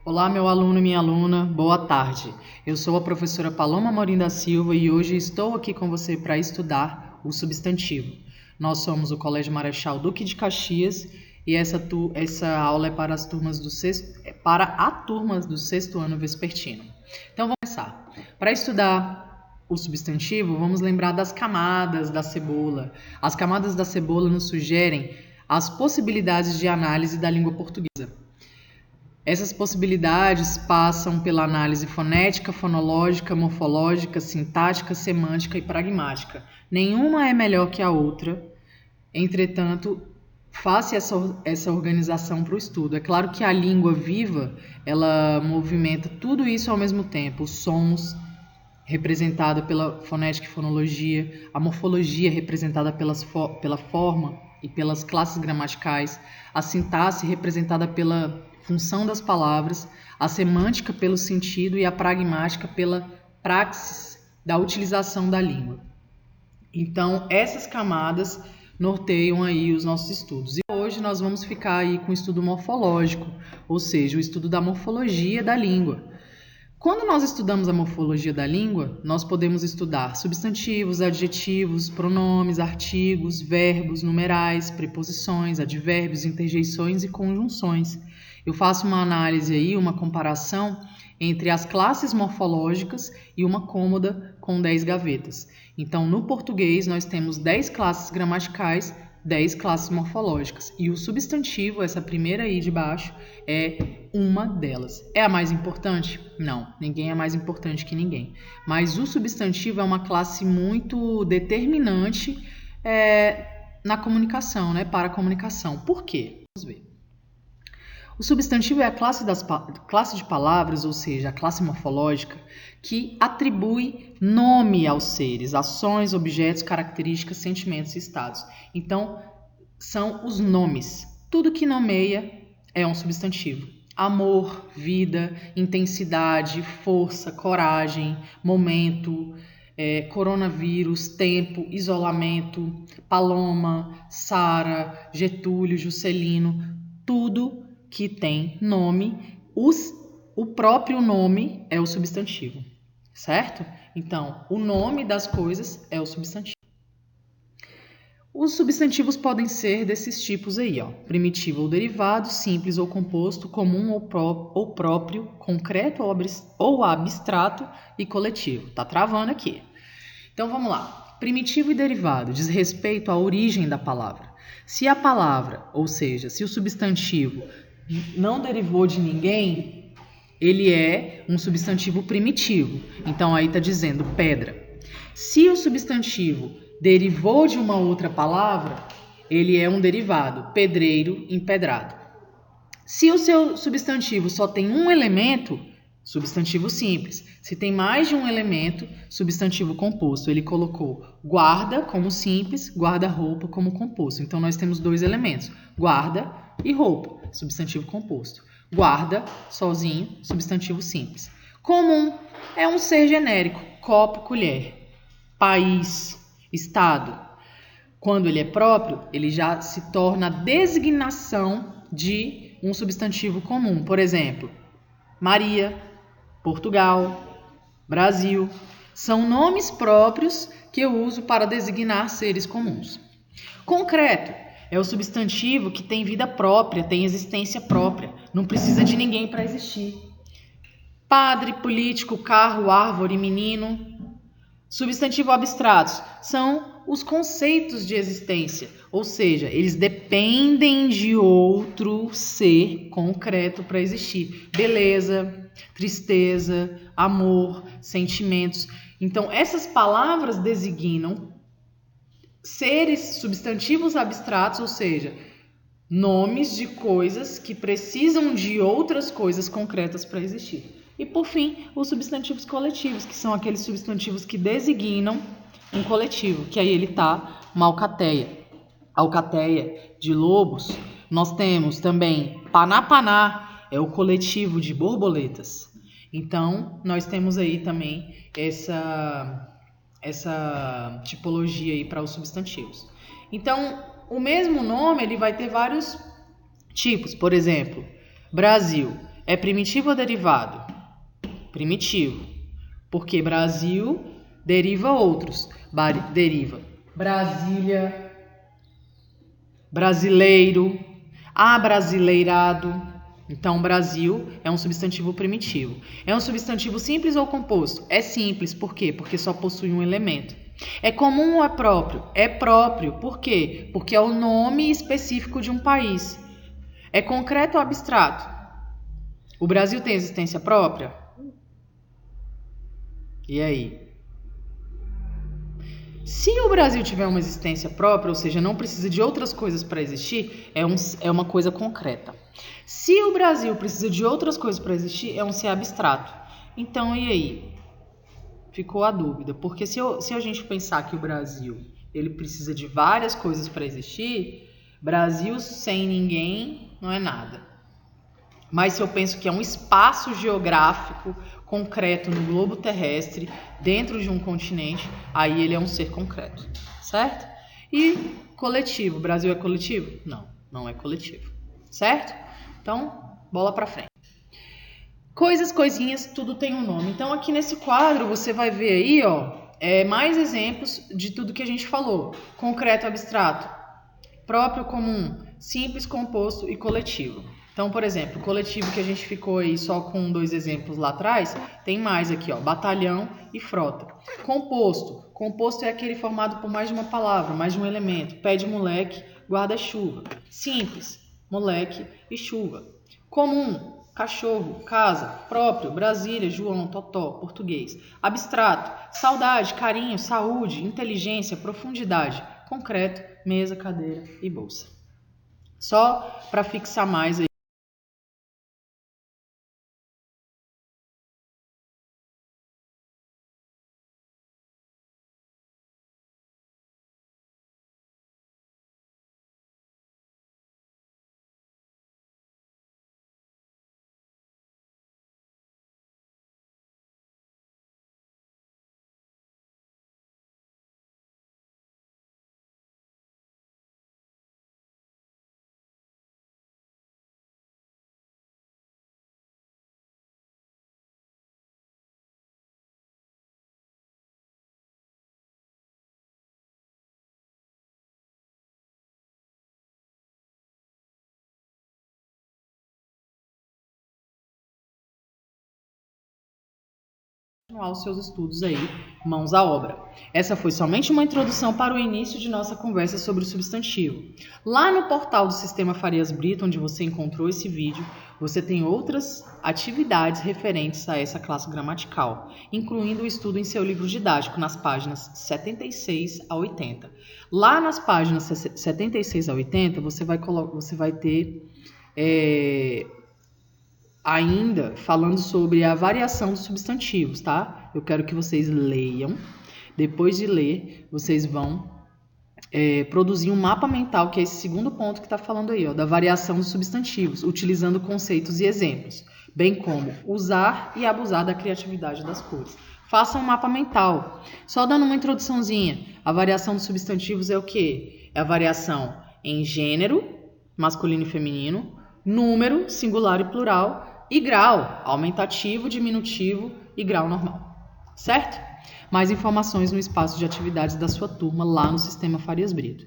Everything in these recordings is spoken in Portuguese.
Olá, meu aluno e minha aluna, boa tarde. Eu sou a professora Paloma Amorim da Silva e hoje estou aqui com você para estudar o substantivo. Nós somos o Colégio Marechal Duque de Caxias e essa aula é para a turma do sexto ano vespertino. Então vamos começar. Para estudar o substantivo, vamos lembrar das camadas da cebola. As camadas da cebola nos sugerem as possibilidades de análise da língua portuguesa. Essas possibilidades passam pela análise fonética, fonológica, morfológica, sintática, semântica e pragmática. Nenhuma é melhor que a outra, entretanto, faça essa organização para o estudo. É claro que a língua viva, ela movimenta tudo isso ao mesmo tempo. Os sons, representada pela fonética e fonologia, a morfologia, representada pela forma e pelas classes gramaticais, a sintaxe, representada pela função das palavras, a semântica pelo sentido e a pragmática pela praxis da utilização da língua. Então, essas camadas norteiam aí os nossos estudos. E hoje nós vamos ficar aí com o estudo morfológico, ou seja, o estudo da morfologia da língua. Quando nós estudamos a morfologia da língua, nós podemos estudar substantivos, adjetivos, pronomes, artigos, verbos, numerais, preposições, advérbios, interjeições e conjunções. Eu faço uma análise aí, uma comparação entre as classes morfológicas e uma cômoda com 10 gavetas. Então, no português, nós temos 10 classes gramaticais, 10 classes morfológicas. E o substantivo, essa primeira aí de baixo, é uma delas. É a mais importante? Não, ninguém é mais importante que ninguém. Mas o substantivo é uma classe muito determinante na comunicação, para a comunicação. Por quê? Vamos ver. O substantivo é a classe de palavras, ou seja, a classe morfológica, que atribui nome aos seres, ações, objetos, características, sentimentos e estados. Então, são os nomes. Tudo que nomeia é um substantivo. Amor, vida, intensidade, força, coragem, momento, coronavírus, tempo, isolamento, Paloma, Sara, Getúlio, Juscelino, tudo que tem nome, o próprio nome é o substantivo, certo? Então, o nome das coisas é o substantivo. Os substantivos podem ser desses tipos aí, primitivo ou derivado, simples ou composto, comum ou próprio, concreto ou abstrato e coletivo. Tá travando aqui. Então, vamos lá. Primitivo e derivado diz respeito à origem da palavra. Se a palavra, ou seja, se o substantivo não derivou de ninguém, ele é um substantivo primitivo. Então, aí está dizendo pedra. Se o substantivo derivou de uma outra palavra, ele é um derivado, pedreiro, empedrado. Se o seu substantivo só tem um elemento, substantivo simples. Se tem mais de um elemento, substantivo composto. Ele colocou guarda como simples, guarda-roupa como composto. Então, nós temos dois elementos, guarda e roupa, substantivo composto. Guarda, sozinho, substantivo simples. Comum é um ser genérico, copo, colher. País, estado. Quando ele é próprio, ele já se torna a designação de um substantivo comum. Por exemplo, Maria, Portugal, Brasil. São nomes próprios que eu uso para designar seres comuns. Concreto é o substantivo que tem vida própria, tem existência própria, não precisa de ninguém para existir. Padre, político, carro, árvore, menino. Substantivo abstratos são os conceitos de existência, ou seja, eles dependem de outro ser concreto para existir. Beleza, tristeza, amor, sentimentos. Então, essas palavras designam seres substantivos abstratos, ou seja, nomes de coisas que precisam de outras coisas concretas para existir. E, por fim, os substantivos coletivos, que são aqueles substantivos que designam um coletivo, que aí ele está uma alcateia. Alcateia de lobos. Nós temos também Panapaná, é o coletivo de borboletas. Então, nós temos aí também essa tipologia aí para os substantivos. Então, o mesmo nome ele vai ter vários tipos. Por exemplo, Brasil é primitivo ou derivado? Primitivo. Porque Brasil deriva outros. Deriva Brasília, brasileiro, abrasileirado. Então, Brasil é um substantivo primitivo. É um substantivo simples ou composto? É simples. Por quê? Porque só possui um elemento. É comum ou é próprio? É próprio. Por quê? Porque é o nome específico de um país. É concreto ou abstrato? O Brasil tem existência própria? E aí? Se o Brasil tiver uma existência própria, ou seja, não precisa de outras coisas para existir, é uma coisa concreta. Se o Brasil precisa de outras coisas para existir, é um ser abstrato. Então, e aí? Ficou a dúvida. Porque se a gente pensar que o Brasil ele precisa de várias coisas para existir, Brasil sem ninguém não é nada. Mas se eu penso que é um espaço geográfico concreto no globo terrestre, dentro de um continente, aí ele é um ser concreto, certo? E coletivo, o Brasil é coletivo? Não, não é coletivo, certo? Então, bola pra frente. Coisas, coisinhas, tudo tem um nome. Então, aqui nesse quadro, você vai ver aí, ó, mais exemplos de tudo que a gente falou. Concreto, abstrato, próprio, comum, simples, composto e coletivo. Então, por exemplo, o coletivo que a gente ficou aí só com 2 exemplos lá atrás, tem mais aqui, ó, batalhão e frota. Composto. Composto é aquele formado por mais de uma palavra, mais de um elemento. Pé de moleque, guarda-chuva. Simples, moleque e chuva. Comum, cachorro, casa. Próprio, Brasília, João, Totó, português. Abstrato, saudade, carinho, saúde, inteligência, profundidade. Concreto, mesa, cadeira e bolsa. Só para fixar mais aí. Continuar os seus estudos aí, mãos à obra. Essa foi somente uma introdução para o início de nossa conversa sobre o substantivo. Lá no portal do Sistema Farias Brito, onde você encontrou esse vídeo, você tem outras atividades referentes a essa classe gramatical, incluindo o estudo em seu livro didático nas páginas 76 a 80. Lá nas páginas 76 a 80, você vai ter ainda falando sobre a variação dos substantivos, tá? Eu quero que vocês leiam. Depois de ler, vocês vão produzir um mapa mental, que é esse segundo ponto que está falando aí, ó, da variação dos substantivos, utilizando conceitos e exemplos, bem como usar e abusar da criatividade das cores. Faça um mapa mental. Só dando uma introduçãozinha, a variação dos substantivos é o quê? É a variação em gênero, masculino e feminino, número, singular e plural, e grau, aumentativo, diminutivo e grau normal, certo? Mais informações no espaço de atividades da sua turma lá no Sistema Farias Brito.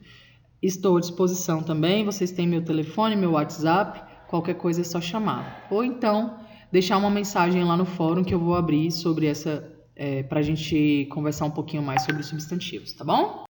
Estou à disposição também, vocês têm meu telefone, meu WhatsApp, qualquer coisa é só chamar. Ou então, deixar uma mensagem lá no fórum que eu vou abrir sobre essa, para a gente conversar um pouquinho mais sobre os substantivos, tá bom?